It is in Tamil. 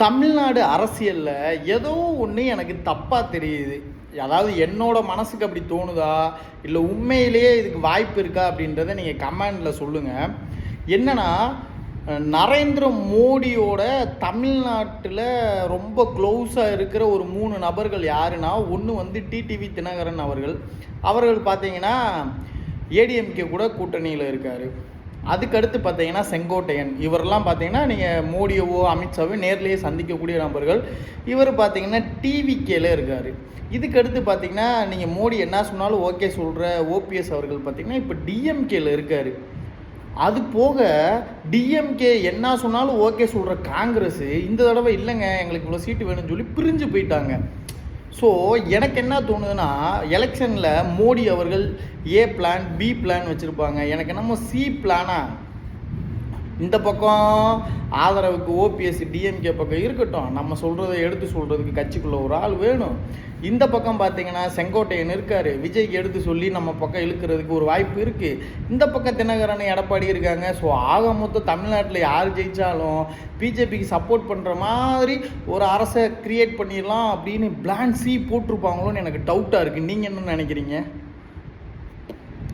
தமிழ்நாடு அரசியலில் ஏதோ ஒன்று எனக்கு தப்பாக தெரியுது. அதாவது என்னோட மனசுக்கு அப்படி தோணுதா, இல்லை உண்மையிலேயே இதுக்கு வாய்ப்பு இருக்கா அப்படின்றத நீங்கள் கமெண்டில் சொல்லுங்கள். என்னன்னா, நரேந்திர மோடியோட தமிழ்நாட்டில் ரொம்ப க்ளோஸாக இருக்கிற ஒரு 3 நபர்கள் யாருன்னா, ஒன்று டிடிவி தினகரன் அவர்கள் பார்த்தீங்கன்னா ஏடிஎம்கே கூட கூட்டணியில் இருக்கார். அதுக்கடுத்து பார்த்தீங்கன்னா செங்கோட்டையன், இவரெல்லாம் பார்த்தீங்கன்னா நீங்கள் மோடியவோ அமித்ஷாவோ நேர்லேயே சந்திக்கக்கூடிய நபர்கள். இவர் பார்த்தீங்கன்னா டிவிகேல இருக்கார். இதுக்கடுத்து பார்த்தீங்கன்னா நீங்கள் மோடி என்ன சொன்னாலும் ஓகே சொல்கிற ஓபிஎஸ் அவர்கள் பார்த்தீங்கன்னா இப்போ டிஎம்கேல இருக்கார். அது போக டிஎம்கே என்ன சொன்னாலும் ஓகே சொல்கிற காங்கிரஸ் இந்த தடவை இல்லைங்க எங்களுக்கு இவ்வளோ சீட்டு வேணும்னு சொல்லி பிரிஞ்சு போயிட்டாங்க. ஸோ எனக்கு என்ன தோணுதுன்னா, எலெக்ஷனில் மோடி அவர்கள் ஏ பிளான் பி பிளான் வச்சுருப்பாங்க. எனக்கு என்னமோ சி பிளானா, இந்த பக்கம் ஆதரவுக்கு ஓபிஎஸ் டிஎம்கே பக்கம் இருக்கட்டும், நம்ம சொல்கிறத எடுத்து சொல்கிறதுக்கு கட்சிக்குள்ளே ஒரு ஆள் வேணும். இந்த பக்கம் பார்த்தீங்கன்னா செங்கோட்டையன் இருக்கார், விஜய்க்கு எடுத்து சொல்லி நம்ம பக்கம் இழுக்கிறதுக்கு ஒரு வாய்ப்பு இருக்குது. இந்த பக்கம் தினகரன் எடப்பாடி இருக்காங்க. ஸோ ஆக மொத்தம் தமிழ்நாட்டில் யார் ஜெயித்தாலும் பிஜேபிக்கு சப்போர்ட் பண்ணுற மாதிரி ஒரு அரசை க்ரியேட் பண்ணிடலாம் அப்படின்னு பிளான் சி போட்டிருப்பாங்களோன்னு எனக்கு டவுட்டாக இருக்குது. நீங்கள் என்ன நினைக்கிறீங்க?